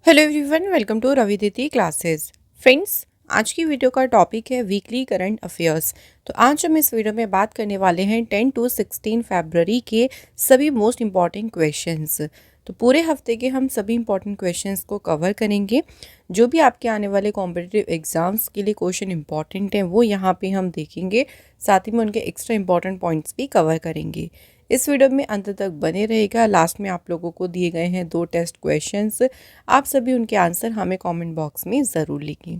Hello everyone, welcome to Raviditi classes. Friends, आज की video का टॉपिक है वीकली करंट अफेयर्स। तो आज हम इस वीडियो में बात करने वाले हैं 10 टू 16 फरवरी के सभी मोस्ट इम्पॉर्टेंट क्वेश्चंस। तो पूरे हफ्ते के हम सभी इम्पॉर्टेंट क्वेश्चंस को कवर करेंगे। जो भी आपके आने वाले कॉम्पिटिटिव एग्जाम्स के लिए क्वेश्चन इंपॉर्टेंट हैं वो यहाँ पे हम देखेंगे, साथ ही में उनके एक्स्ट्रा इंपॉर्टेंट पॉइंट्स भी कवर करेंगे। इस वीडियो में अंत तक बने रहेगा। लास्ट में आप लोगों को दिए गए हैं 2 टेस्ट क्वेश्चंस, आप सभी उनके आंसर हमें कमेंट बॉक्स में ज़रूर लिखें।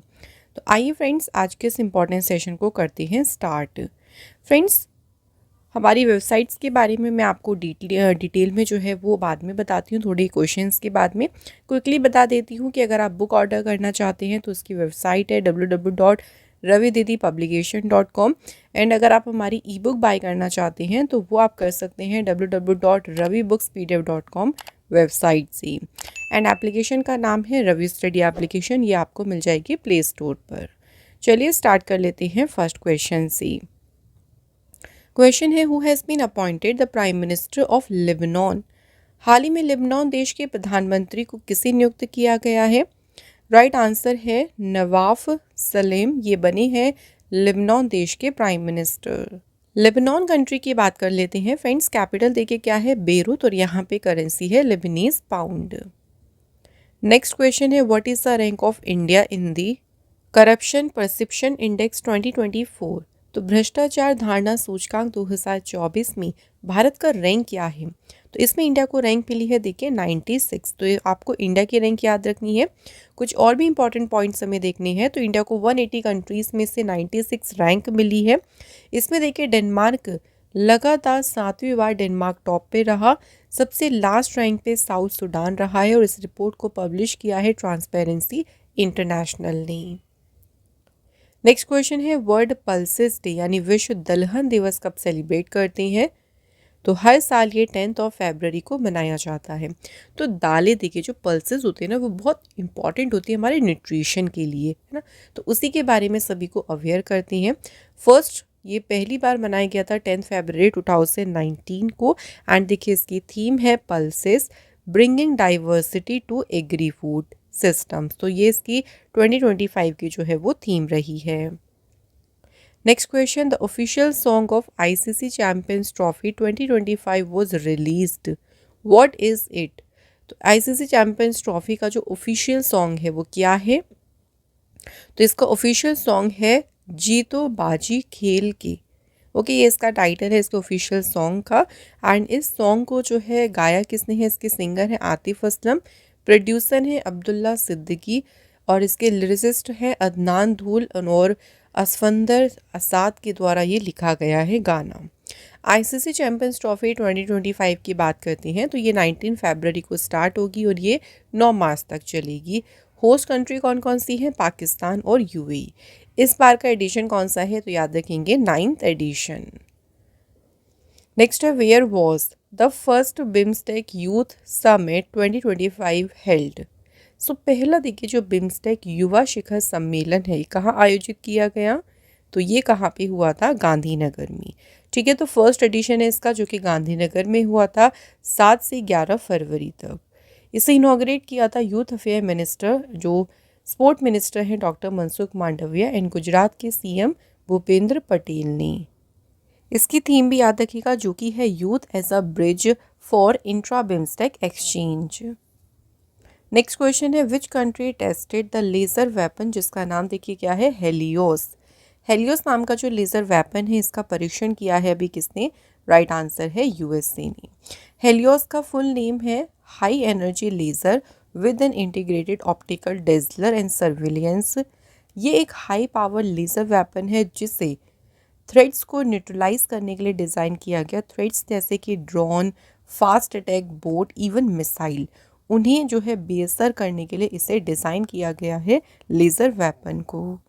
तो आइए फ्रेंड्स, आज के इस इम्पॉर्टेंट सेशन को करते हैं स्टार्ट। फ्रेंड्स, हमारी वेबसाइट्स के बारे में मैं आपको डिटेल में जो है वो बाद में बताती हूँ, थोड़ी क्वेश्चंस के बाद में क्विकली बता देती हूँ कि अगर आप बुक ऑर्डर करना चाहते हैं तो उसकी वेबसाइट है www.ravididipublication.com। एंड अगर आप हमारी ई बुक बाय करना चाहते हैं तो वो आप कर सकते हैं www.ravibookspdf.com वेबसाइट से। एंड एप्लीकेशन का नाम है रवि स्टडी एप्लीकेशन, ये आपको मिल जाएगी प्ले स्टोर पर। चलिए स्टार्ट कर लेते हैं फर्स्ट क्वेश्चन से। क्वेश्चन है, who has been appointed the prime minister of Lebanon. हाल ही में लेबनान देश के प्रधानमंत्री को किसे नियुक्त किया गया है? राइट आंसर है नवाफ सलेम, ये बने हैं लेबनान देश के प्राइम मिनिस्टर। लेबनान कंट्री की बात कर लेते हैं फ्रेंड्स। कैपिटल देखिए क्या है, बेरूत, और यहाँ पे करेंसी है Lebanese pound. Next question what, what is the rank of India in the corruption perception index 2024। तो भ्रष्टाचार धारणा सूचकांक 2024 में भारत का रैंक क्या है? तो इसमें इंडिया को रैंक मिली है, देखिए 96। तो ये आपको इंडिया की रैंक याद रखनी है। कुछ और भी इंपॉर्टेंट पॉइंट्स हमें देखने हैं। तो इंडिया को 180 कंट्रीज़ में से 96 रैंक मिली है। इसमें देखिए डेनमार्क लगातार 7वीं बार डेनमार्क टॉप पे रहा। सबसे लास्ट रैंक पे साउथ सूडान रहा है और इस रिपोर्ट को पब्लिश किया है ट्रांसपेरेंसी इंटरनेशनल ने। नेक्स्ट क्वेश्चन है, वर्ल्ड पल्सेस डे यानी विश्व दलहन दिवस कब सेलिब्रेट करते हैं? तो हर साल ये 10 फरवरी को मनाया जाता है। तो दालें देखिए, जो पल्सेस होते हैं ना वो बहुत इंपॉर्टेंट होती है हमारे न्यूट्रिशन के लिए, है ना। तो उसी के बारे में सभी को अवेयर करती हैं। फर्स्ट ये पहली बार मनाया गया था 10 फरवरी 2019 को। एंड देखिए इसकी थीम है pulses bringing diversity to agri food systems. तो ये इसकी 2025 की जो है वो थीम रही है। Next question, the official song of ICC champions trophy 2025 was released, what is it? तो आईसीसी चैंपियंस ट्रॉफी का जो ऑफिशियल सॉन्ग है वो क्या है? तो इसका ऑफिशियल सॉन्ग है जीतो बाजी खेल के। ओके, ये इसका टाइटल है इसके ऑफिशियल सॉन्ग का। एंड इस सॉन्ग को जो है गाया किसने है? इसके सिंगर है आतिफ असलम, प्रोड्यूसर है अब्दुल्ला सिद्दीकी, और इसके लिरिसिस्ट है अदनान धूल और असफंदर असाद के द्वारा ये लिखा गया है गाना। आईसीसी चैंपियंस ट्रॉफी 2025 की बात करते हैं तो ये 19 फरवरी को स्टार्ट होगी और ये 9 मार्च तक चलेगी। होस्ट कंट्री कौन कौन सी है? पाकिस्तान और यूएई। इस बार का एडिशन कौन सा है? तो याद रखेंगे 9th एडिशन। नेक्स्ट है, where was the first BIMSTEC youth summit 2025 held. So पहला देखिए जो बिम्स्टेक युवा शिखर सम्मेलन है, कहाँ आयोजित किया गया? तो ये कहाँ पे हुआ था? गांधीनगर में। ठीक है, तो फर्स्ट एडिशन है इसका जो कि गांधीनगर में हुआ था 7 से 11 फरवरी तक। इसे इनॉग्रेट किया था यूथ अफेयर मिनिस्टर, जो स्पोर्ट मिनिस्टर हैं डॉक्टर मनसुख मांडविया, एंड गुजरात के सीएम भूपेंद्र पटेल ने। इसकी थीम भी याद रखिएगा जो कि है youth as a bridge for intra BIMSTEC exchange. Next question है, which country tested the laser weapon, जिसका नाम देखिए क्या है? हेलियोस। हेलियोस नाम का जो लेज़र वेपन है इसका परीक्षण किया है अभी किसने? राइट आंसर है यूएसए ने। हेलियोस का फुल नेम है high energy laser with an integrated optical dazzler and surveillance. ये एक हाई पावर लेज़र वेपन है जिसे थ्रेड्स को न्यूट्रलाइज करने के लिए डिज़ाइन किया गया। थ्रेड्स जैसे कि drone, fast attack boat, even missile, उन्हें जो है बेअसर करने के लिए इसे डिज़ाइन किया गया है लेज़र वेपन को।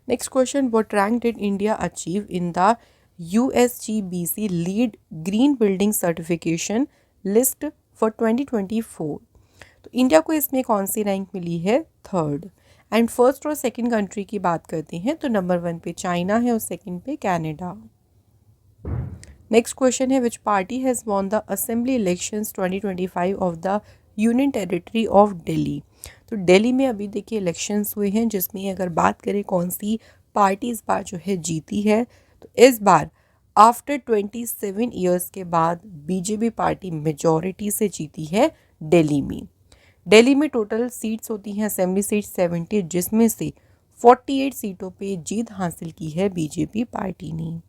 Next question, what rank did India achieve in the USGBC LEED green building certification list for 2024? तो इंडिया को इसमें कौन सी रैंक मिली है? 3rd। एंड फर्स्ट और सेकंड कंट्री की बात करते हैं तो नंबर 1 पे चाइना है और सेकंड पे कनाडा। नेक्स्ट क्वेश्चन है, विच party has won the assembly elections 2025 of the union territory of Delhi. तो दिल्ली में अभी देखिए इलेक्शंस हुए हैं, जिसमें अगर बात करें कौन सी पार्टी इस बार जो है जीती है, तो इस बार आफ्टर 27 ईयर्स के बाद बीजेपी पार्टी मेजॉरिटी से जीती है दिल्ली में। दिल्ली में टोटल सीट्स होती हैं असेंबली सीट 70, जिसमें से 48 सीटों पे जीत हासिल की है बीजेपी पार्टी ने।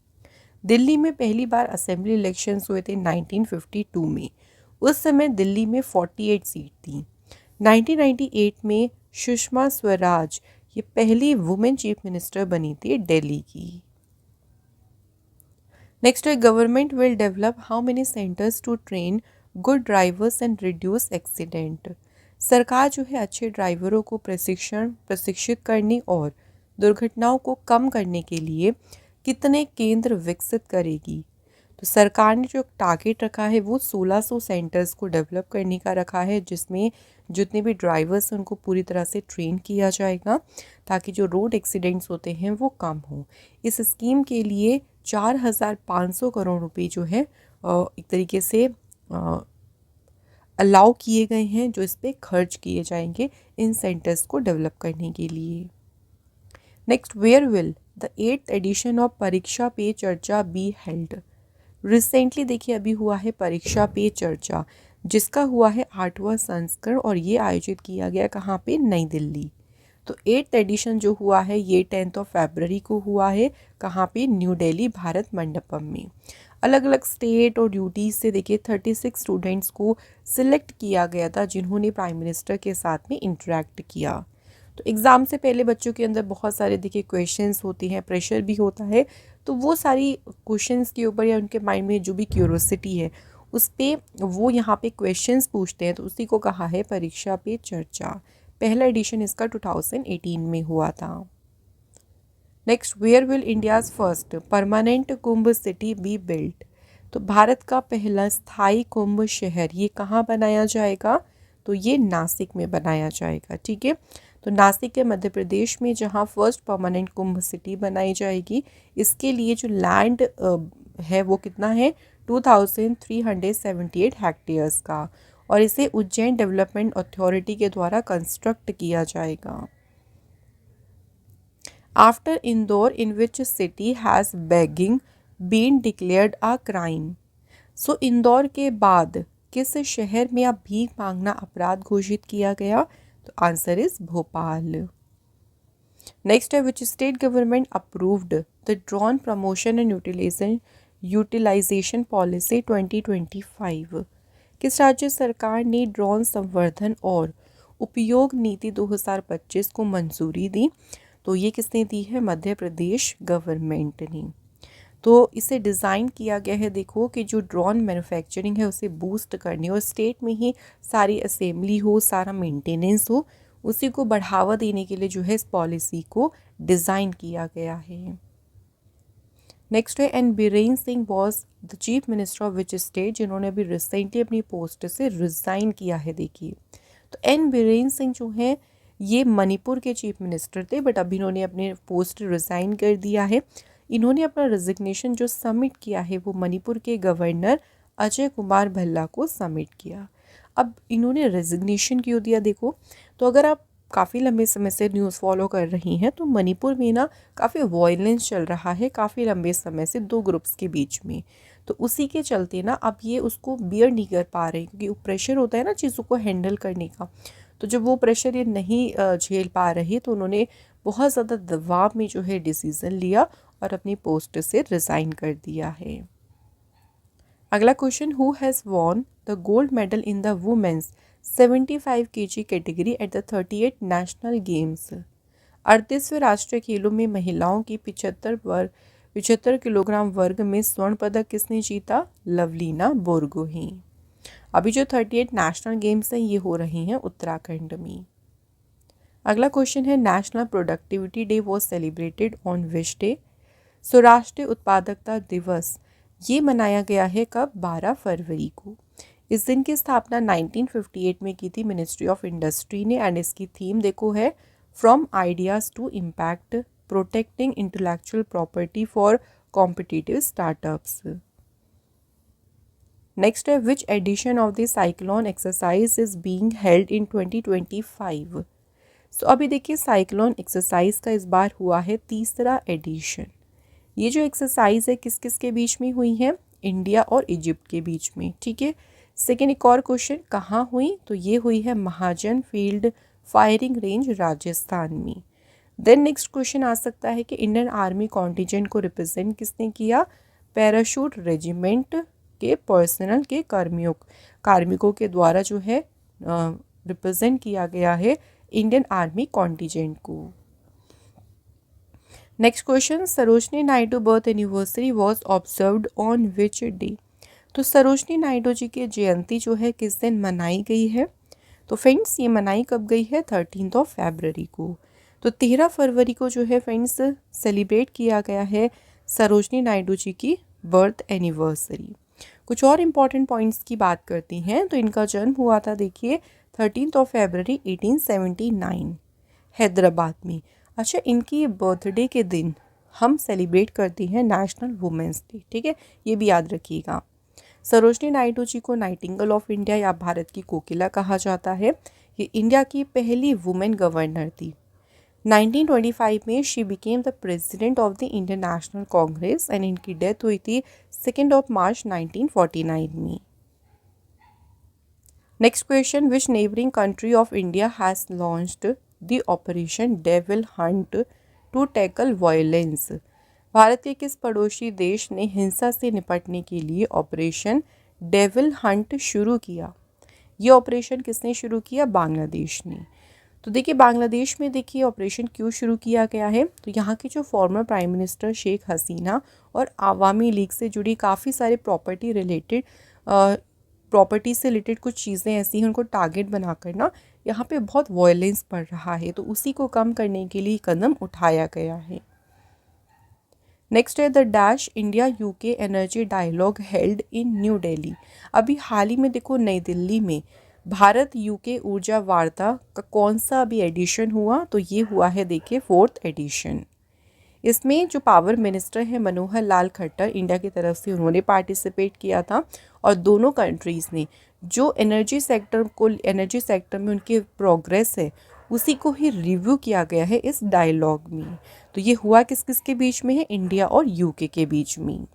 दिल्ली में पहली बार असेंबली इलेक्शंस हुए थे 1952 में। उस समय दिल्ली में 48 सीट थी। 1998 में सुषमा स्वराज ये पहली वुमेन चीफ मिनिस्टर बनी थी दिल्ली की। नेक्स्ट है, government will develop how many centres to train good drivers and reduce accident. सरकार जो है अच्छे ड्राइवरों को प्रशिक्षित करने और दुर्घटनाओं को कम करने के लिए कितने केंद्र विकसित करेगी। तो सरकार ने जो टारगेट रखा है वो 1600 सेंटर्स को डेवलप करने का रखा है, जिसमें जितने भी ड्राइवर्स हैं उनको पूरी तरह से ट्रेन किया जाएगा ताकि जो रोड एक्सीडेंट्स होते हैं वो कम हो। इस स्कीम के लिए 4500 करोड़ रुपए जो है एक तरीके से अलाउ किए गए हैं, जो इस पर खर्च किए जाएंगे इन सेंटर्स को डेवलप करने के लिए। Next, where will the 8th edition of Pariksha Pe चर्चा बी हेल्ड। रिसेंटली देखिए अभी हुआ है परीक्षा पे चर्चा, जिसका हुआ है 8वां संस्करण, और ये आयोजित किया गया कहाँ पे, नई दिल्ली। तो 8th एडिशन जो हुआ है ये 10 फरवरी को हुआ है, कहाँ पे, न्यू दिल्ली भारत मंडपम में। अलग अलग स्टेट और ड्यूटीज से देखिए 36 स्टूडेंट्स को सिलेक्ट किया गया था, जिन्होंने प्राइम मिनिस्टर के साथ में इंटरेक्ट किया। तो एग्ज़ाम से पहले बच्चों के अंदर बहुत सारे देखिए क्वेश्चंस होते हैं, प्रेशर भी होता है, तो वो सारी क्वेश्चंस के ऊपर या उनके माइंड में जो भी क्यूरोसिटी है उस पर वो यहाँ पे क्वेश्चंस पूछते हैं, तो उसी को कहा है परीक्षा पे चर्चा। पहला एडिशन इसका 2018 में हुआ था। Next, where will India's first permanent Kumbh city be built. तो भारत का पहला स्थायी कुंभ शहर ये कहाँ बनाया जाएगा, तो ये नासिक में बनाया जाएगा। ठीक है, तो नासिक के मध्य प्रदेश में जहाँ फर्स्ट परमानेंट कुंभ सिटी बनाई जाएगी, इसके लिए जो लैंड है वो कितना है, 2378 हेक्टेयर्स का, और इसे उज्जैन डेवलपमेंट अथॉरिटी के द्वारा कंस्ट्रक्ट किया जाएगा। After Indore, in which city has begging been declared a crime. So Indore के बाद किस शहर में अब भीख मांगना अपराध घोषित किया गया, तो आंसर इज भोपाल। नेक्स्ट है, which state government approved the drone promotion and utilisation policy 2025। किस राज्य सरकार ने ड्रोन संवर्धन और उपयोग नीति 2025 को मंजूरी दी, तो ये किसने दी है, मध्य प्रदेश गवर्नमेंट ने। तो इसे डिज़ाइन किया गया है, देखो कि जो ड्रोन मैन्युफैक्चरिंग है उसे बूस्ट करने और स्टेट में ही सारी असेंबली हो, सारा मेंटेनेंस हो, उसी को बढ़ावा देने के लिए जो है इस पॉलिसी को डिज़ाइन किया गया है। नेक्स्ट है, N Biren Singh was the chief minister of which state, जिन्होंने अभी रिसेंटली अपनी पोस्ट से रिज़ाइन किया है। देखिए, तो एन बीरेन सिंह जो हैं ये मणिपुर के चीफ मिनिस्टर थे, बट अभी इन्होंने अपने पोस्ट रिज़ाइन कर दिया है। इन्होंने अपना रेजिग्नेशन जो सबमिट किया है वो मणिपुर के गवर्नर अजय कुमार भल्ला को सबमिट किया। अब इन्होंने रेजिग्नेशन क्यों दिया, देखो, तो अगर आप काफ़ी लंबे समय से न्यूज़ फॉलो कर रही हैं तो मणिपुर में ना काफ़ी वायलेंस चल रहा है काफ़ी लंबे समय से दो ग्रुप्स के बीच में। तो उसी के चलते ना अब ये उसको बियर नहीं कर पा रहे, क्योंकि प्रेशर होता है ना चीज़ों को हैंडल करने का। तो जब वो प्रेशर ये नहीं झेल पा रहे तो उन्होंने बहुत ज़्यादा दबाव में जो है डिसीज़न लिया और अपनी पोस्ट से रिज़ाइन कर दिया है। अगला question, who has won the gold medal in the women's 75 kg category at the 38 national games. 38वें राष्ट्रीय खेलों में महिलाओं की 75 किलोग्राम वर्ग में स्वर्ण पदक किसने जीता, लवलीना बोरगोहेन। अभी जो 38 नेशनल गेम्स हैं ये हो रही हैं उत्तराखंड में। अगला क्वेश्चन है, national productivity day was celebrated on which day. So राष्ट्रीय उत्पादकता दिवस ये मनाया गया है कब, 12 फरवरी को। इस दिन की स्थापना 1958 में की थी मिनिस्ट्री ऑफ इंडस्ट्री ने, एंड इसकी थीम देखो है from ideas to impact, protecting intellectual property for competitive startups. Next है which edition of the cyclone exercise is being held in 2025। So अभी देखिए साइक्लोन एक्सरसाइज का इस बार हुआ है तीसरा एडिशन। ये जो एक्सरसाइज है किस किस के बीच में हुई है, इंडिया और इजिप्ट के बीच में, ठीक है। सेकेंड एक और क्वेश्चन कहाँ हुई, तो ये हुई है महाजन फील्ड फायरिंग रेंज राजस्थान में। देन नेक्स्ट क्वेश्चन आ सकता है कि इंडियन आर्मी कॉन्टिजेंट को रिप्रेजेंट किसने किया, पैराशूट रेजिमेंट के पर्सनल के कार्मिकों के द्वारा जो है रिप्रेजेंट किया गया है इंडियन आर्मी कॉन्टिजेंट को। Next question Sarojini Naidu birth anniversary was observed on which day. तो सरोजनी नायडू जी की जयंती जो है किस दिन मनाई गई है, तो फ्रेंड्स ये मनाई कब गई है, 13 फरवरी को। तो 13 फरवरी को जो है फ्रेंड्स सेलिब्रेट किया गया है सरोजनी नायडू जी की बर्थ एनिवर्सरी। कुछ और इम्पॉर्टेंट पॉइंट्स की बात करती हैं तो इनका जन्म हुआ था देखिए 13 फरवरी 1879 हैदराबाद में। अच्छा, इनकी बर्थडे के दिन हम सेलिब्रेट करते हैं नेशनल वुमेंस डे, ठीक है, ये भी याद रखिएगा। सरोजनी नायडू जी को नाइटिंगेल ऑफ इंडिया या भारत की कोकिला कहा जाता है। ये इंडिया की पहली वुमेन गवर्नर थी। 1925 में she became the president of the Indian National Congress and इनकी डेथ हुई थी 2 मार्च 1949 में। Next question which neighbouring country of India has launched the operation devil hunt to tackle violence. Bharat के किस पड़ोसी देश ने हिंसा से निपटने के लिए ऑपरेशन डेविल हंट शुरू किया। ये ऑपरेशन किसने शुरू किया, बांग्लादेश ने। तो देखिए बांग्लादेश में देखिए ऑपरेशन क्यों शुरू किया गया है, तो यहाँ की जो former prime minister Sheikh Hasina और आवामी लीग से जुड़ी काफ़ी सारे प्रॉपर्टी से रिलेटेड कुछ चीज़ें ऐसी हैं उनको टारगेट बनाकर ना यहाँ पे बहुत वायलेंस बढ़ रहा है, तो उसी को कम करने के लिए कदम उठाया गया है। नेक्स्ट है the dash India UK energy dialogue held in New Delhi. अभी हाल ही में देखो नई दिल्ली में भारत यूके ऊर्जा वार्ता का कौन सा अभी एडिशन हुआ, तो ये हुआ है देखिए 4th एडिशन। इसमें जो पावर मिनिस्टर है मनोहर लाल खट्टर इंडिया की तरफ से उन्होंने पार्टिसिपेट किया था और दोनों कंट्रीज़ ने जो एनर्जी सेक्टर में उनकी प्रोग्रेस है उसी को ही रिव्यू किया गया है इस डायलॉग में। तो ये हुआ किस किस के बीच में है, इंडिया और यूके के बीच में।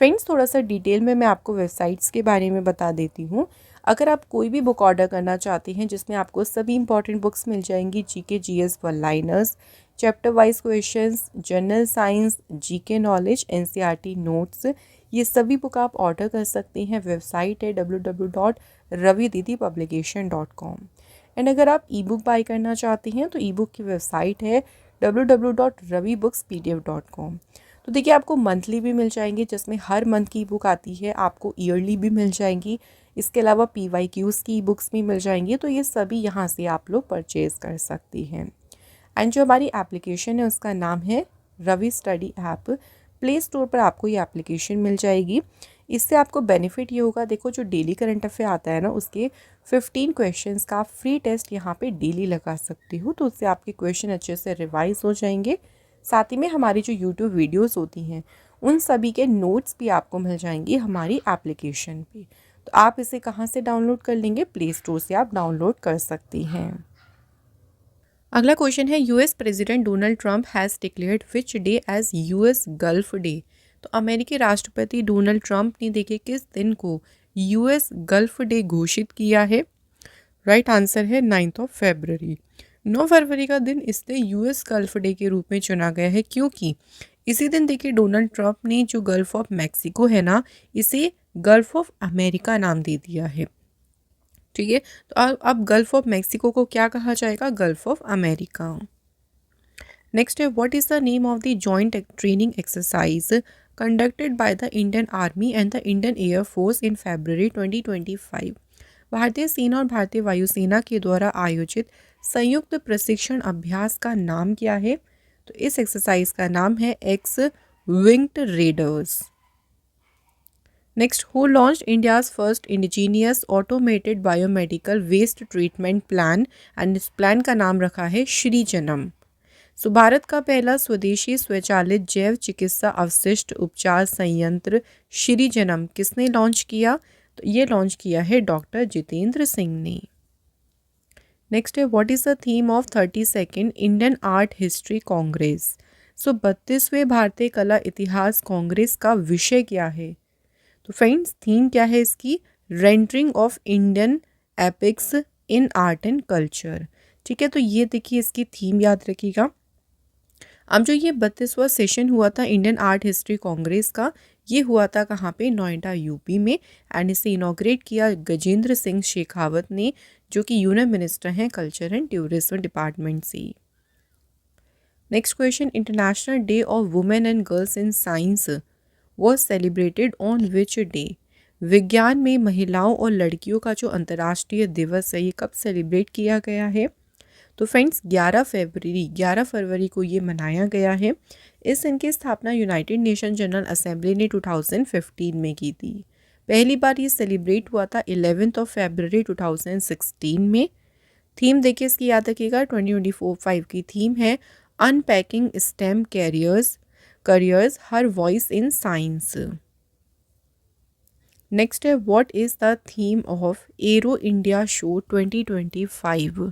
फ्रेंड्स थोड़ा सा डिटेल में मैं आपको वेबसाइट्स के बारे में बता देती हूँ। अगर आप कोई भी बुक ऑर्डर करना चाहते हैं जिसमें आपको सभी इंपॉर्टेंट बुक्स मिल जाएंगी, GK GS one liners, chapter wise questions, general science, GK knowledge, NCERT notes, ये सभी बुक आप ऑर्डर कर सकते हैं। वेबसाइट है www.ravididipublication.com। एंड अगर आप ई बुक बाई करना चाहते हैं तो ई बुक की वेबसाइट है www.ravibookspdf.com। तो देखिए आपको मंथली भी मिल जाएंगे जिसमें हर मंथ की बुक आती है, आपको ईयरली भी मिल जाएंगी, इसके अलावा PYQs की बुक्स भी मिल जाएंगी। तो ये सभी यहाँ से आप लोग परचेज़ कर सकती हैं। एंड जो हमारी एप्लीकेशन है उसका नाम है Ravi study app. Play store पर आपको ये एप्लीकेशन मिल जाएगी। इससे आपको बेनिफिट ये होगा, देखो जो डेली करंट अफेयर आता है ना उसके 15 क्वेश्चंस का फ्री टेस्ट यहाँ पे डेली लगा सकती हो, तो उससे आपके क्वेश्चन अच्छे से रिवाइज हो जाएंगे। साथ ही में हमारी जो यूट्यूब वीडियोस होती हैं उन सभी के नोट्स भी आपको मिल जाएंगी हमारी एप्लीकेशन पे। तो आप इसे कहाँ से डाउनलोड कर लेंगे, प्ले स्टोर से आप डाउनलोड कर सकती हैं। अगला क्वेश्चन है US president Donald Trump has declared which day as US Gulf day. तो अमेरिकी राष्ट्रपति डोनाल्ड ट्रंप ने देखिए किस दिन को यूएस गल्फ डे घोषित किया है। राइट आंसर है 9 फरवरी। 9 फरवरी का दिन इसलिए यूएस गल्फ डे के रूप में चुना गया है क्योंकि इसी दिन देखिए डोनाल्ड ट्रंप ने जो गल्फ ऑफ मैक्सिको है ना इसे गल्फ ऑफ अमेरिका नाम दे दिया है, ठीक है। तो अब गल्फ ऑफ मैक्सिको को क्या कहा जाएगा, गल्फ ऑफ अमेरिका। नेक्स्ट है what is the name of the joint training exercise conducted by the Indian army and the Indian air force in February 2025। भारतीय सेना और भारतीय वायुसेना के द्वारा आयोजित संयुक्त प्रशिक्षण अभ्यास का नाम क्या है, तो इस एक्सरसाइज का नाम है ex winged raiders. Next who launched India's first indigenous automated biomedical waste treatment plan and इस प्लान का नाम रखा है श्री जनम। सो भारत का पहला स्वदेशी स्वचालित जैव चिकित्सा अवशिष्ट उपचार संयंत्र श्री जन्म किसने लॉन्च किया? तो ये लॉन्च किया है डॉक्टर जितेंद्र सिंह ने। नेक्स्ट है what is the theme of 32nd Indian art history congress? So 32वें भारतीय कला इतिहास कांग्रेस का विषय क्या है? तो फ्रेंड्स थीम क्या है इसकी? Rendering of Indian epics in art and culture. ठीक है, तो ये देखिए इसकी थीम याद रखिएगा। अब जो ये 32वां सेशन हुआ था इंडियन आर्ट हिस्ट्री कांग्रेस का, ये हुआ था कहाँ पे? नोएडा यूपी में। एंड इसे इनॉग्रेट किया गजेंद्र सिंह शेखावत ने, जो कि यूनियन मिनिस्टर हैं कल्चर एंड टूरिज्म डिपार्टमेंट से। Next question, international day of women and girls in science was celebrated on which day? विज्ञान में महिलाओं और लड़कियों का जो अंतर्राष्ट्रीय दिवस है ये कब सेलिब्रेट किया गया है? तो फ्रेंड्स 11 फरवरी को ये मनाया गया है। इस दिन की स्थापना यूनाइटेड नेशन जनरल असेंबली ने 2015 में की थी। पहली बार ये सेलिब्रेट हुआ था 11 फरवरी 2016 में। थीम देखिए इसकी याद रखिएगा, 2024-5 की थीम है unpacking STEM careers her voice in science. Next है what is the theme of aero India show 2025?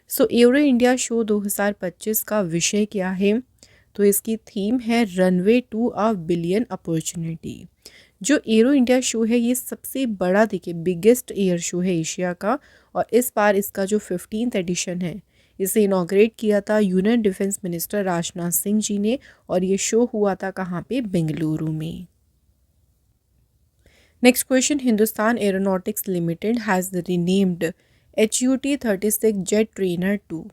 So aero India show 2025 का विषय क्या है? तो इसकी थीम है runway to a billion opportunity. जो एरो इंडिया शो है ये सबसे बड़ा देखिए बिगेस्ट एयर शो है एशिया का, और इस बार इसका जो 15th एडिशन है इसे इनॉग्रेट किया था union defence minister Rajnath Singh ji ने, और ये शो हुआ था कहाँ पे? बेंगलुरु में। Next question, Hindustan aeronautics limited has renamed HUT-36 jet trainer 2।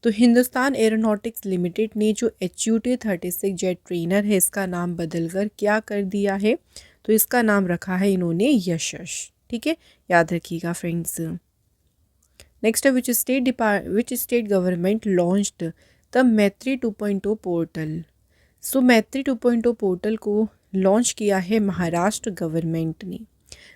तो हिंदुस्तान एरोनॉटिक्स लिमिटेड ने जो HUT-36 जेट ट्रेनर है इसका नाम बदलकर क्या कर दिया है? तो इसका नाम रखा है इन्होंने यशस। ठीक है, याद रखिएगा फ्रेंड्स। नेक्स्ट है which state government launched the मैत्री 2.0 पोर्टल? सो मैत्री 2.0 पोर्टल को लॉन्च किया है महाराष्ट्र गवर्नमेंट ने।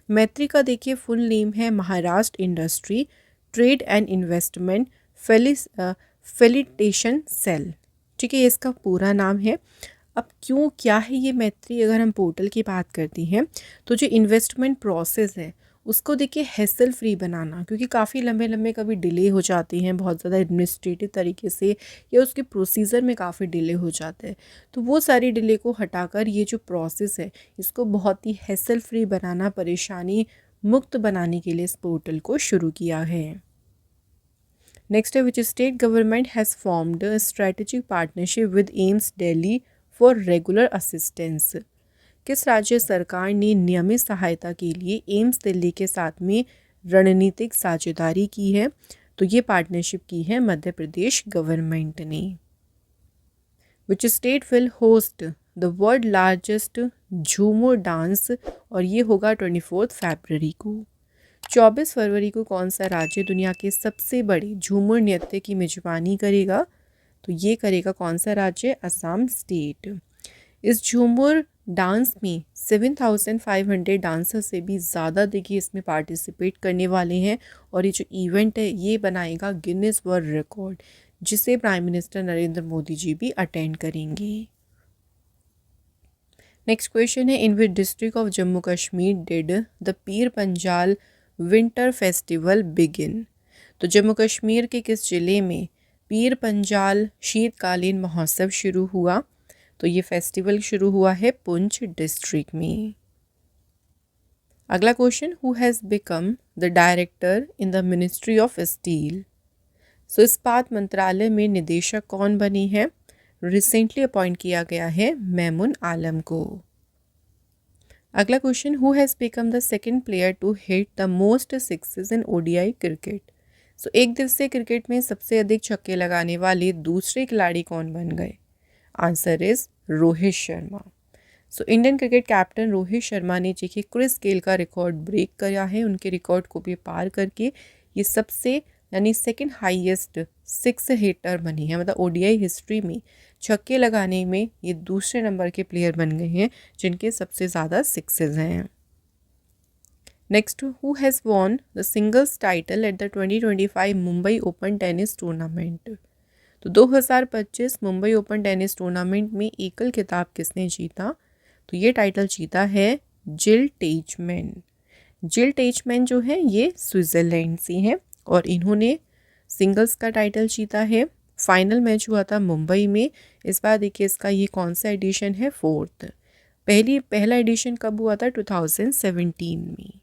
मैत्री का देखिए फुल नेम है Maharashtra industry trade and investment facilitation cell. ठीक है, ये इसका पूरा नाम है। अब क्यों क्या है ये मैत्री? अगर हम पोर्टल की बात करती हैं तो जो इन्वेस्टमेंट प्रोसेस है उसको देखिए हैसल फ्री बनाना, क्योंकि काफ़ी लंबे लंबे कभी डिले हो जाती हैं बहुत ज़्यादा एडमिनिस्ट्रेटिव तरीके से, या उसके प्रोसीजर में काफ़ी डिले हो जाते हैं। तो वो सारी डिले को हटाकर ये जो प्रोसेस है इसको बहुत ही हैसल फ्री बनाना, परेशानी मुक्त बनाने के लिए इस पोर्टल को शुरू किया है। नेक्स्ट है which state government has formed strategic partnership with AIIMS Delhi for regular assistance? किस राज्य सरकार ने नियमित सहायता के लिए एम्स दिल्ली के साथ में रणनीतिक साझेदारी की है? तो ये पार्टनरशिप की है मध्य प्रदेश गवर्नमेंट ने। विच state will host the world largest झूमर डांस? और ये होगा 24 फरवरी को। 24 फरवरी को कौन सा राज्य दुनिया के सबसे बड़े झूमर नृत्य की मेजबानी करेगा? तो ये करेगा कौन सा राज्य? असम स्टेट। इस झूमर डांस में 7,500 डांसर से भी ज़्यादा देखिए इसमें पार्टिसिपेट करने वाले हैं, और ये जो इवेंट है ये बनाएगा गिनीज वर्ल्ड रिकॉर्ड, जिसे प्राइम मिनिस्टर नरेंद्र मोदी जी भी अटेंड करेंगे। नेक्स्ट क्वेश्चन है in which district of Jammu Kashmir did the Pir Panjal winter festival begin? तो जम्मू कश्मीर के किस जिले में पीर पंजाल शीतकालीन महोत्सव शुरू हुआ? तो ये फेस्टिवल शुरू हुआ है पुंछ डिस्ट्रिक्ट में। अगला question, who has become the director in the ministry of steel? So इस्पात मंत्रालय में निदेशक कौन बनी है? रिसेंटली अपॉइंट किया गया है मैमुन आलम को। अगला question, who has become the second player to hit the most sixes in ODI cricket? So एक दिवसीय क्रिकेट में सबसे अधिक छक्के लगाने वाले दूसरे खिलाड़ी कौन बन गए? Answer is Rohit Sharma. So Indian cricket captain Rohit Sharma ने देखिए क्रिस गेल का रिकॉर्ड ब्रेक किया है, उनके रिकॉर्ड को भी पार करके ये सबसे यानी सेकंड हाईएस्ट सिक्स हिटर बनी है, मतलब ODI हिस्ट्री में छक्के लगाने में ये दूसरे नंबर के प्लेयर बन गए हैं जिनके सबसे ज़्यादा सिक्सेस हैं। Next, who has won the singles title at the 2025 Mumbai open tennis tournament? तो 2025 मुंबई ओपन टेनिस टूर्नामेंट में एकल खिताब किसने जीता? तो ये टाइटल जीता है जिल टेचमैन। जिल टेचमैन जो है ये स्विट्ज़रलैंड से हैं और इन्होंने सिंगल्स का टाइटल जीता है। फाइनल मैच हुआ था मुंबई में। इस बार देखिए इसका ये कौन सा एडिशन है? 4th। पहला एडिशन कब हुआ था? 2017 में।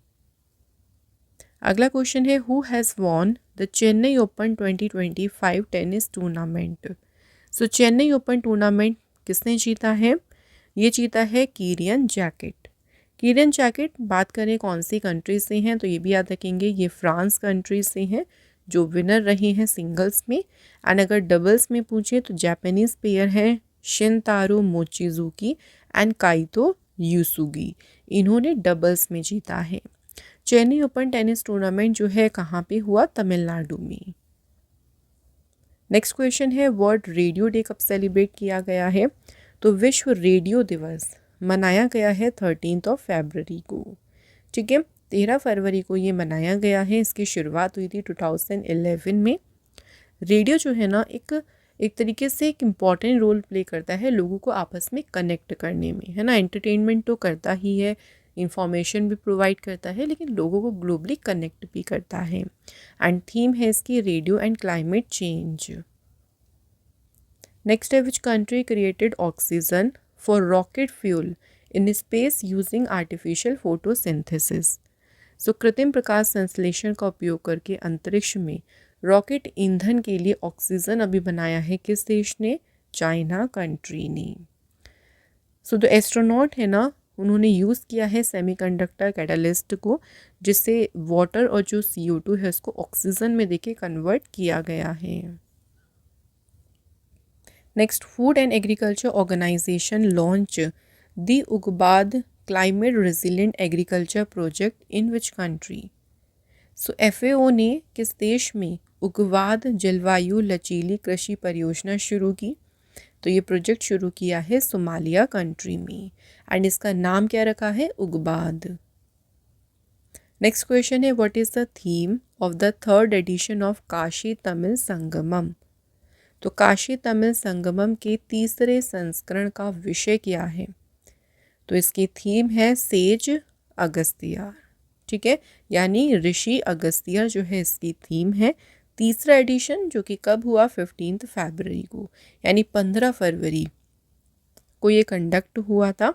अगला क्वेश्चन है who has won the Chennai open 2025 tennis tournament? So Chennai open tournament किसने जीता है? ये जीता है कीरियन जैकेट। कीरियन जैकेट बात करें कौन सी कंट्री से हैं तो ये भी याद रखेंगे, ये फ्रांस कंट्री से हैं जो विनर रहे हैं सिंगल्स में। एंड अगर डबल्स में पूछे तो जापानीज प्लेयर हैं शिनतारो मोचिजुकी एंड काइतो यूसुगी। इन्होंने डबल्स में जीता है। चेन्नई ओपन टेनिस टूर्नामेंट जो है कहाँ पे हुआ? तमिलनाडु में। नेक्स्ट क्वेश्चन है वर्ल्ड रेडियो डे कब सेलिब्रेट किया गया है? तो विश्व रेडियो दिवस मनाया गया है 13 फरवरी को। ठीक है, 13 फरवरी को ये मनाया गया है। इसकी शुरुआत हुई थी 2011 में। रेडियो जो है ना एक तरीके से एक इम्पॉर्टेंट रोल प्ले करता है लोगों को आपस में कनेक्ट करने में, है ना। एंटरटेनमेंट तो करता ही है, इंफॉर्मेशन भी प्रोवाइड करता है, लेकिन लोगों को ग्लोबली कनेक्ट भी करता है। एंड थीम है इसकी radio and climate change. Next है which country created oxygen for rocket fuel in space using artificial photosynthesis? So कृत्रिम प्रकाश संश्लेषण का उपयोग करके अंतरिक्ष में रॉकेट ईंधन के लिए ऑक्सीजन अभी बनाया है किस देश ने? चाइना कंट्री ने। सो द एस्ट्रोनॉट है ना, उन्होंने यूज़ किया है सेमीकंडक्टर कैटलिस्ट को, जिससे वाटर और जो CO2 है उसको ऑक्सीजन में देके कन्वर्ट किया गया है। Next, food and agriculture organization launch the Ugbaad climate resilient agriculture project in which country? So FAO ने किस देश में उग्रवाद जलवायु लचीली कृषि परियोजना शुरू की? तो ये प्रोजेक्ट शुरू किया है सोमालिया कंट्री में एंड इसका नाम क्या रखा है? उग्बाद। Next question what what is the theme the द 3rd edition of Kashi Tamil Sangamam? तो काशी तमिल संगमम के तीसरे संस्करण का विषय क्या है? तो इसकी थीम है सेज अगस्तियार। ठीक है, यानी ऋषि अगस्तियार जो है इसकी थीम है। तीसरा एडिशन जो कि कब हुआ? 15 फरवरी को, यानी 15 फरवरी को ये कंडक्ट हुआ था।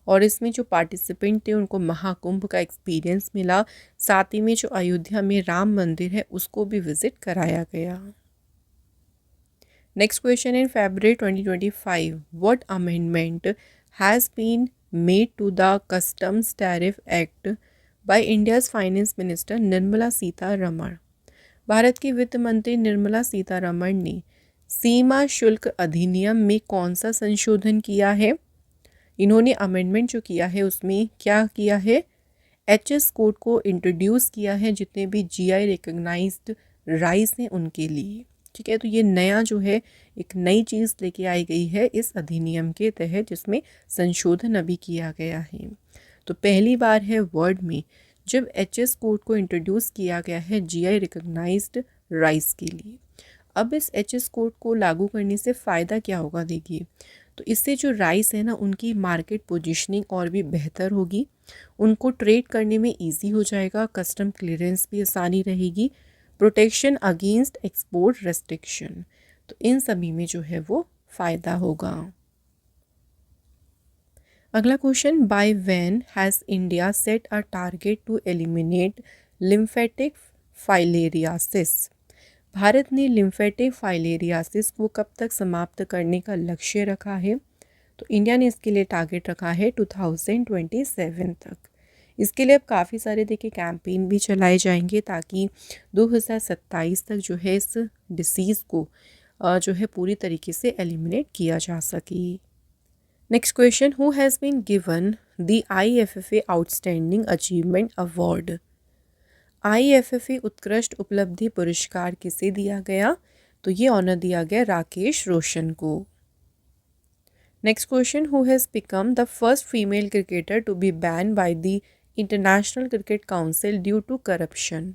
और इसमें जो पार्टिसिपेंट थे उनको महाकुंभ का एक्सपीरियंस मिला। साथ ही में जो अयोध्या में राम मंदिर है उसको भी विजिट कराया गया। Next question in February 2025 what amendment has been made to the customs tariff act by India's finance minister Nirmala Sitharaman? Bharat की वित्त मंत्री निर्मला सीतारमण ने सीमा शुल्क अधिनियम में कौन सा संशोधन किया है? इन्होंने अमेंडमेंट जो किया है उसमें क्या किया है? HS कोड को इंट्रोड्यूस किया है जितने भी GI रिकग्नाइज्ड राइस हैं उनके लिए। ठीक है, तो ये नया जो है एक नई चीज़ लेके आई गई है इस अधिनियम के तहत, जिसमें संशोधन अभी किया गया है। तो पहली बार है वर्ल्ड में जब HS कोड को इंट्रोड्यूस किया गया है GI रिकग्नाइज्ड राइस के लिए। अब इस HS कोड को लागू करने से फ़ायदा क्या होगा? देखिए, तो इससे जो राइस है ना उनकी मार्केट पोजीशनिंग और भी बेहतर होगी, उनको ट्रेड करने में इजी हो जाएगा, कस्टम क्लियरेंस भी आसानी रहेगी, प्रोटेक्शन अगेंस्ट एक्सपोर्ट रेस्ट्रिक्शन, तो इन सभी में जो है वो फ़ायदा होगा। अगला question, by when has India set a target to eliminate lymphatic filariasis? Bharat ने लिम्फेटिक फाइलेरियासिस को कब तक समाप्त करने का लक्ष्य रखा है? तो इंडिया ने इसके लिए टारगेट रखा है 2027 तक। इसके लिए अब काफ़ी सारे देखिए कैंपेन भी चलाए जाएंगे ताकि 2027 तक जो है इस डिसीज़ को जो है पूरी तरीके से एलिमिनेट किया जा सके। Next question, who has been given the IFFA outstanding achievement award? IFFA उत्कृष्ट उपलब्धि पुरस्कार किसे दिया गया? तो ये ऑनर दिया गया राकेश रोशन को। Next question, who has become the first female cricketer to be ban by the international cricket council due to corruption?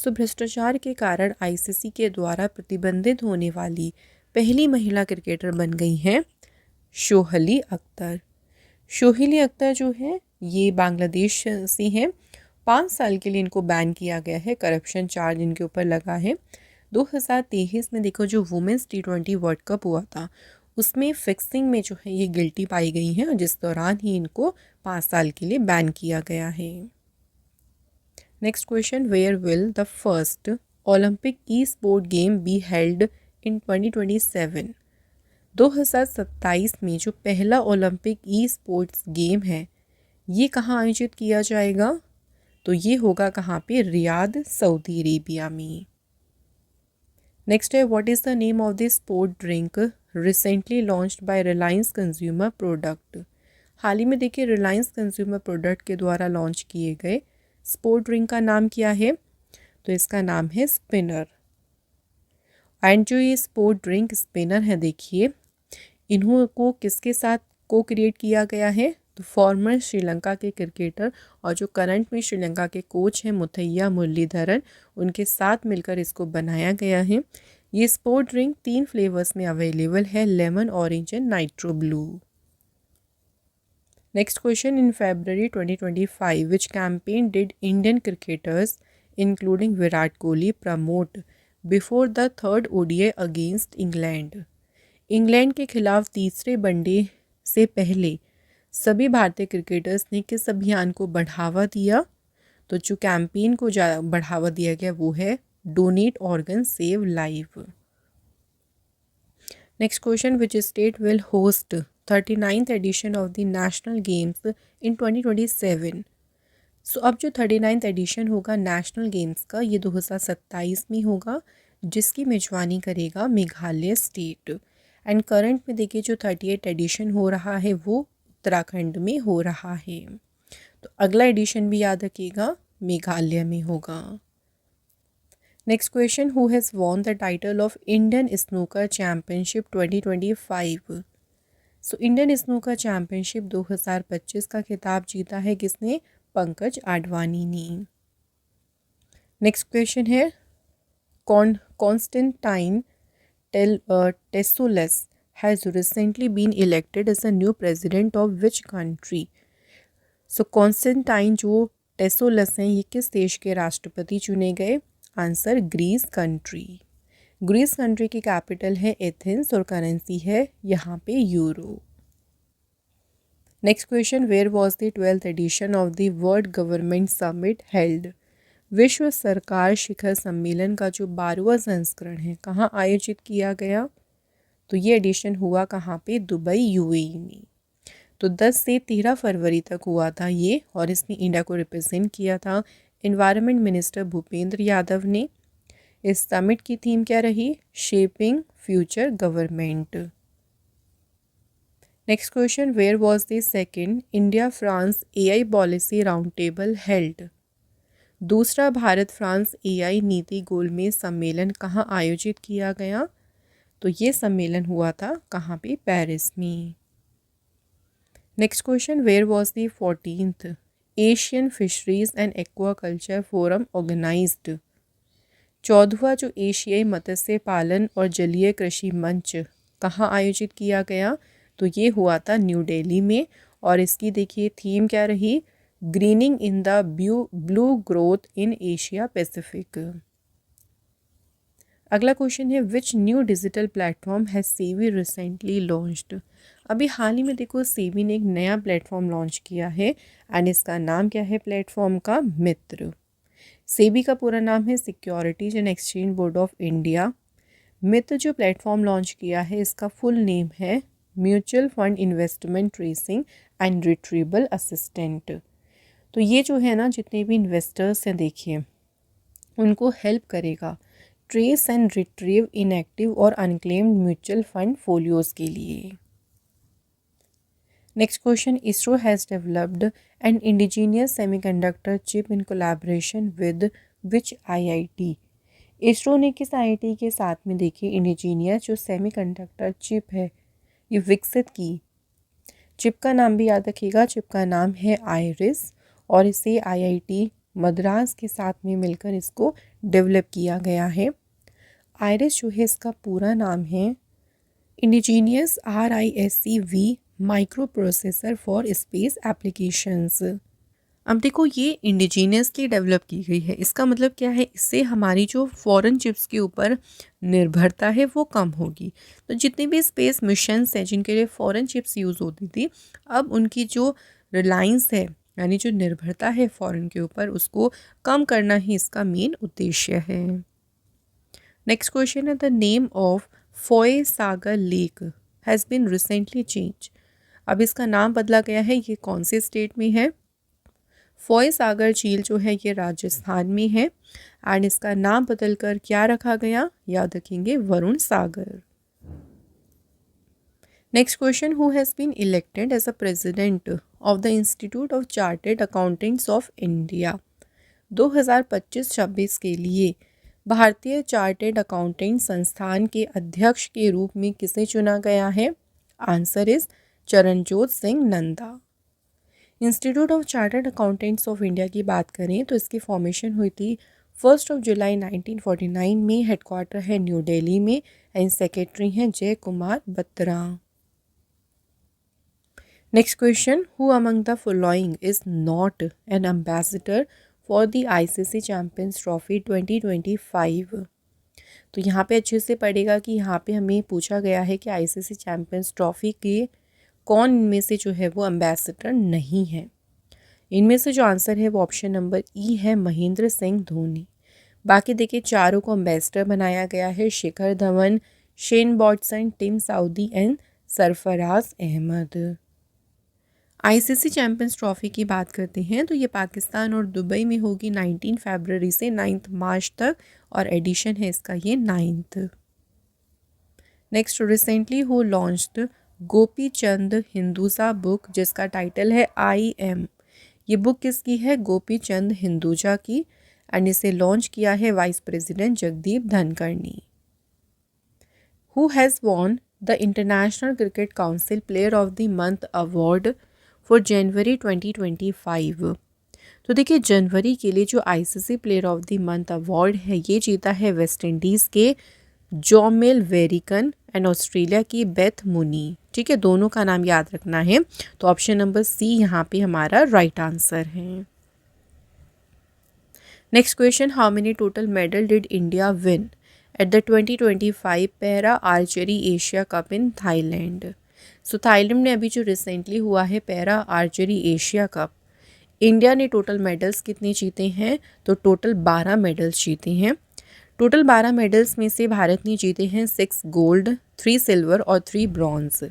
So भ्रष्टाचार के कारण आईसीसी के द्वारा प्रतिबंधित होने वाली पहली महिला क्रिकेटर बन गई हैं शोहली अख्तर। शोहली अख्तर जो है ये बांग्लादेश से हैं। 5 साल के लिए इनको बैन किया गया है, करप्शन चार्ज इनके ऊपर लगा है। 2023 में देखो जो वुमेंस T20 वर्ल्ड कप हुआ था उसमें फिक्सिंग में जो है ये गिल्टी पाई गई हैं, जिस दौरान ही इनको 5 साल के लिए बैन किया गया है। Next question, where will the first Olympic e sport game be held in 2027? 2027 में जो पहला ओलंपिक ई स्पोर्ट्स गेम है ये कहाँ आयोजित किया जाएगा? तो ये होगा कहाँ पे? रियाद, सऊदी अरेबिया में। नेक्स्ट है, what is the name of the sport drink recently launched by Reliance consumer product? हाल ही में देखिए रिलायंस कंज्यूमर प्रोडक्ट के द्वारा लॉन्च किए गए स्पोर्ट ड्रिंक का नाम क्या है? तो इसका नाम है स्पिनर। एंड जो ये स्पोर्ट ड्रिंक स्पिनर है देखिए इन्हों को किसके साथ को क्रिएट किया गया है? तो फॉर्मर श्रीलंका के क्रिकेटर और जो करंट में श्रीलंका के कोच हैं मुथैया मुरलीधरन, उनके साथ मिलकर इसको बनाया गया है। ये स्पोर्ट ड्रिंक 3 फ्लेवर्स में अवेलेबल है, lemon, orange and nitro blue. Next question, in February 2025 which campaign did Indian cricketers including Virat Kohli promote before the third ODI against England? England के खिलाफ तीसरे वनडे से पहले सभी भारतीय क्रिकेटर्स ने किस अभियान को बढ़ावा दिया? तो जो कैंपेन को बढ़ावा दिया गया वो है donate organ save life. Next question, which state will host 39th edition of the national games in 2027? So अब जो 39th एडिशन होगा नेशनल गेम्स का ये 2027 में होगा, जिसकी मेजबानी करेगा मेघालय स्टेट। एंड करंट में देखिए जो 38th एडिशन हो रहा है वो उत्तराखंड में हो रहा है। तो अगला एडिशन भी याद रखिएगा मेघालय में होगा। Next question, who has won the title of Indian snooker championship 2025? So Indian snooker championship 2025 का खिताब जीता है किसने? पंकज आडवाणी ने। नेक्स्ट क्वेश्चन है, Constantine टेसोलस has recently been elected as a new president of which country? So Constantine जो टेसोलस हैं ये किस देश के राष्ट्रपति चुने गए? Answer, Greece country. Greece country की कैपिटल है एथेंस और करेंसी है यहाँ पे euro. Next question, where was the 12th edition of the world government summit held? विश्व सरकार शिखर सम्मेलन का जो 12वां संस्करण है कहाँ आयोजित किया गया? तो ये एडिशन हुआ कहाँ पे? दुबई, UAE में। तो 10 से 13 फरवरी तक हुआ था ये, और इसमें इंडिया को रिप्रेजेंट किया था एनवायरनमेंट मिनिस्टर भूपेंद्र यादव ने। इस समिट की थीम क्या रही? Shaping future government. Next question, where was the second India France AI policy round table held? दूसरा भारत फ्रांस AI नीति गोलमेज सम्मेलन कहाँ आयोजित किया गया? तो ये सम्मेलन हुआ था कहाँ पे? पेरिस में। Next question, where was the 14th Asian fisheries and aquaculture forum organized? 14वां जो एशियाई मत्स्य पालन और जलीय कृषि मंच कहाँ आयोजित किया गया? तो ये हुआ था न्यू दिल्ली में, और इसकी देखिए थीम क्या रही? Grinning in the blue growth in Asia Pacific. अगला क्वेश्चन है, which new digital platform has SEBI recently launched? अभी हाल ही में देखो सेबी ने एक नया प्लेटफॉर्म लॉन्च किया है, एंड इसका नाम क्या है प्लेटफॉर्म का? मित्र। सेबी का पूरा नाम है securities and exchange board of India. Mitra जो प्लेटफॉर्म लॉन्च किया है इसका फुल नेम है mutual fund investment tracing and retrieval assistant. तो ये जो है ना जितने भी इन्वेस्टर्स हैं देखिए उनको हेल्प करेगा ट्रेस एंड रिट्रीव इनएक्टिव और अनक्लेम्ड म्यूचुअल फंड फोलियोज के लिए। Next question, ISRO has developed N indigenous semiconductor chip in collaboration with which IIT? ISRO ने किस IIT के साथ में देखिए इंडिजीनियस जो सेमीकंडक्टर चिप है ये विकसित की? चिप का नाम भी याद रखिएगा, चिप का नाम है आइरिस, और इसे IIT मद्रास के साथ में मिलकर इसको डेवलप किया गया है। आयरिस जो है इसका पूरा नाम है indigenous RISC-V micro processor for space applications. अब देखो ये इंडिजीनियसली डेवलप की गई है, इसका मतलब क्या है, इससे हमारी जो फॉरेन चिप्स के ऊपर निर्भरता है वो कम होगी। तो जितने भी स्पेस मिशंस हैं जिनके लिए फॉरेन चिप्स यूज़ होती थी, अब उनकी जो रिलायंस है यानी जो निर्भरता है फॉरेन के ऊपर, उसको कम करना ही इसका मेन उद्देश्य है। नेक्स्ट क्वेश्चन है, the name of Foy Sagar lake has been recently change. अब इसका नाम बदला गया है, ये कौन से स्टेट में है? फोय सागर झील जो है ये राजस्थान में है एंड इसका नाम बदलकर क्या रखा गया? याद रखेंगे, Varun Sagar. Next question, who has been elected as a president of the institute of chartered accountants of India 2025-26 के लिए भारतीय चार्टर्ड अकाउंटेंट संस्थान के अध्यक्ष के रूप में किसे चुना गया है? Answer is Charanjot Singh Nanda. Institute of chartered accountants of India की बात करें तो इसकी फॉर्मेशन हुई थी 1 जुलाई 1949 में। हेडक्वार्टर है न्यू दिल्ली में एंड सेक्रेटरी हैं जय Kumar Batra. Next question, who among the following is not an ambassador for the ICC champions trophy 2025? तो यहाँ पे अच्छे से पढ़ेगा कि यहाँ पे हमें पूछा गया है कि ICC चैम्पियंस ट्रॉफी के कौन इनमें से जो है वो एम्बेसडर नहीं है। इनमें से जो आंसर है वो ऑप्शन नंबर ई है, महेंद्र सिंह धोनी। बाकी देखिए चारों को एम्बेसडर बनाया गया है, Shikhar Dhawan, Shane Watson, Tim Southee and Sarfaraz Ahmed. ICC champions trophy की बात करते हैं तो ये पाकिस्तान और दुबई में होगी 19 फरवरी से 9 मार्च तक और एडिशन है इसका ये 9th। Next, recently who launched Gopi Chand Hinduja book जिसका टाइटल है IM। ये बुक किसकी है? गोपी चंद हिंदुजा की एंड इसे लॉन्च किया है वाइस प्रेसिडेंट जगदीप धनखड़ ने। Who has won the international cricket council player of the month award for January 2025? तो देखिए जनवरी के लिए जो ICC player of the month award है ये जीता है वेस्ट इंडीज़ के जोमेल वेरिकन एंड ऑस्ट्रेलिया की बेथ मुनी। ठीक है, दोनों का नाम याद रखना है। तो ऑप्शन नंबर सी यहाँ पे हमारा राइट आंसर है। Next question, how many total medal did India win at the 2025 para archery Asia cup in Thailand? So Thailand में अभी जो रिसेंटली हुआ है para archery Asia cup, India ने टोटल मेडल्स कितने जीते हैं? तो टोटल 12 मेडल्स जीते हैं। टोटल 12 मेडल्स में से भारत ने जीते हैं 6 गोल्ड, 3 सिल्वर और 3 ब्रॉन्ज।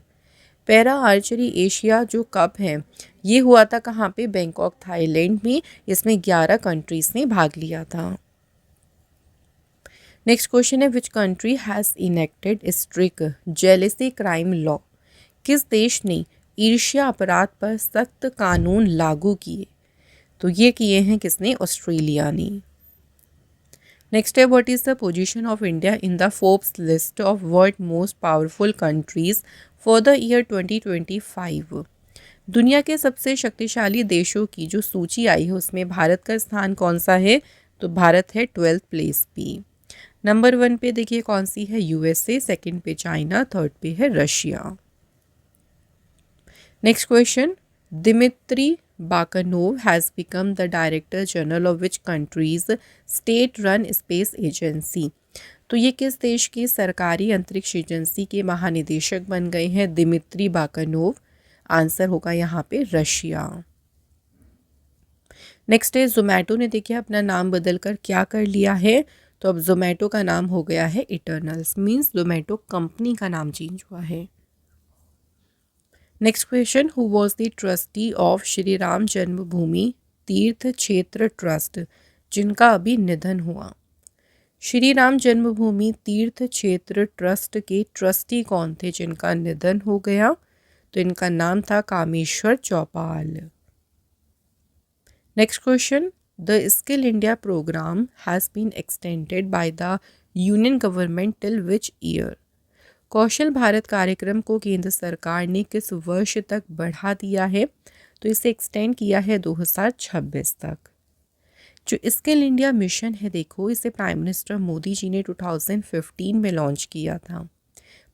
पैरा आर्चरी एशिया जो कप है ये हुआ था कहाँ पे? बैंकॉक थाईलैंड में। इसमें 11 कंट्रीज़ ने भाग लिया था। नेक्स्ट क्वेश्चन है, which country has enacted strict jealousy crime law? किस देश ने ईर्ष्या अपराध पर सख्त कानून लागू किए? तो ये किए हैं किसने? ऑस्ट्रेलिया ने। नेक्स्ट है, what is the position of India in the Forbes list of world most powerful countries for the year 2025? दुनिया के सबसे शक्तिशाली देशों की जो सूची आई है उसमें भारत का स्थान कौन सा है? तो भारत है 12th प्लेस पे। नंबर 1 पे देखिए कौन सी है? USA, सेकंड पे चाइना, थर्ड पे है Russia. Next question, Dmitry Bakanov has become the director general of which countries state run space agency? तो ये किस देश की सरकारी अंतरिक्ष एजेंसी के महानिदेशक बन गए हैं? दिमित्री बाकनोव। आंसर होगा यहाँ पे रशिया। नेक्स्ट है, जोमेटो ने देखिए अपना नाम बदलकर क्या कर लिया है? तो अब जोमेटो का नाम हो गया है इटर्नल्स, मीन्स जोमेटो कंपनी का नाम चेंज हुआ है। Next question, who was the trustee of Shri Ram Janmabhoomi Teerth क्षेत्र ट्रस्ट जिनका अभी निधन हुआ? श्री राम जन्मभूमि तीर्थ क्षेत्र ट्रस्ट के ट्रस्टी कौन थे जिनका निधन हो गया? तो इनका नाम था Kameshwar Chaupal. Next question, the skill India program has been extended by the union government till which year? कौशल भारत कार्यक्रम को केंद्र सरकार ने किस वर्ष तक बढ़ा दिया है? तो इसे एक्सटेंड किया है 2026 तक। जो स्किल इंडिया मिशन है देखो, इसे प्राइम मिनिस्टर मोदी जी ने 2015 में लॉन्च किया था।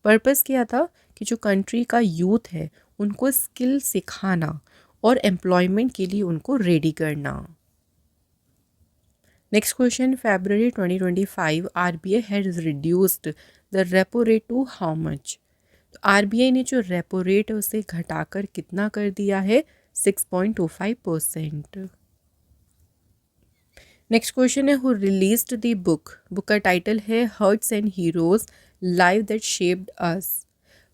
पर्पस क्या था कि जो कंट्री का यूथ है उनको स्किल सिखाना और एम्प्लॉयमेंट के लिए उनको रेडी करना। Next question, February 2025 RBI has reduced the repo rate to how much. तो RBI ने जो रेपो रेट है उसे घटाकर कितना कर दिया है, 6.25%। नेक्स्ट क्वेश्चन है, who released the book. Book का टाइटल है hearts and heroes live that shaped us.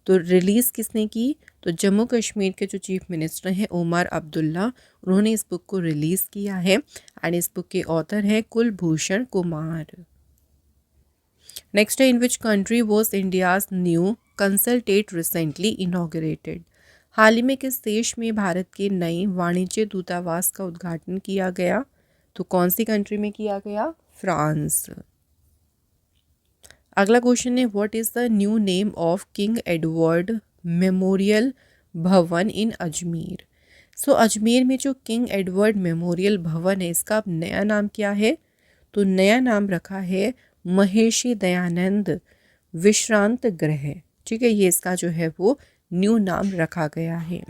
तो रिलीज़ किसने की, तो जम्मू कश्मीर के जो चीफ मिनिस्टर हैं उमर अब्दुल्ला, उन्होंने इस बुक को रिलीज़ किया है एंड इस बुक के ऑथर हैं कुलभूषण कुमार। नेक्स्ट है, in which country was India's new consulate recently inaugurated. हाल ही में किस देश में भारत के नए वाणिज्य दूतावास का उद्घाटन किया गया, तो कौन सी कंट्री में किया गया, फ्रांस। अगला question what, what is the new name of king Edward memorial भवन इन अजमेर। सो अजमेर में जो किंग एडवर्ड मेमोरियल भवन है इसका अब नया नाम क्या है, तो नया नाम रखा है महर्षि दयानंद विश्रांत गृह। ठीक है, ये इसका जो है वो न्यू नाम रखा गया है।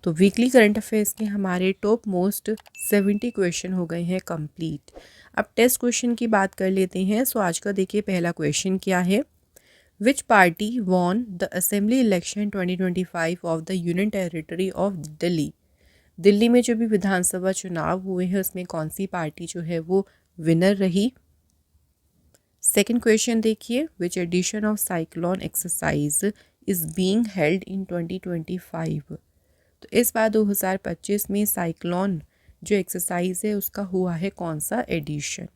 तो वीकली करंट अफेयर्स के हमारे टॉप मोस्ट 70 क्वेश्चन हो गए हैं कंप्लीट। अब टेस्ट क्वेश्चन की बात कर लेते हैं। सो आज का देखिए पहला क्वेश्चन क्या है, विच party won the assembly election 2025 of the union territory of Delhi. Delhi में जो भी विधानसभा चुनाव हुए हैं उसमें कौन सी पार्टी जो है वो विनर रही। सेकेंड क्वेश्चन देखिए, विच edition of cyclone exercise is being held in 2025। तो इस बार 2025 में साइक्लोन जो एक्सरसाइज है उसका हुआ है कौन सा एडिशन।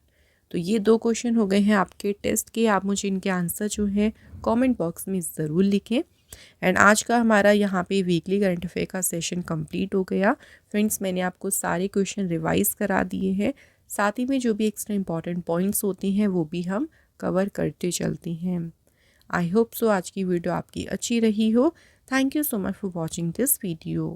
तो ये दो क्वेश्चन हो गए हैं आपके टेस्ट के। आप मुझे इनके आंसर जो है कमेंट बॉक्स में ज़रूर लिखें। एंड आज का हमारा यहाँ पे वीकली करंट अफेयर का सेशन कंप्लीट हो गया। फ्रेंड्स, मैंने आपको सारे क्वेश्चन रिवाइज करा दिए हैं, साथ ही में जो भी एक्स्ट्रा इंपॉर्टेंट पॉइंट्स होती हैं वो भी हम कवर करते चलते हैं। आई होप सो आज की वीडियो आपकी अच्छी रही हो। Thank you so much for watching this video.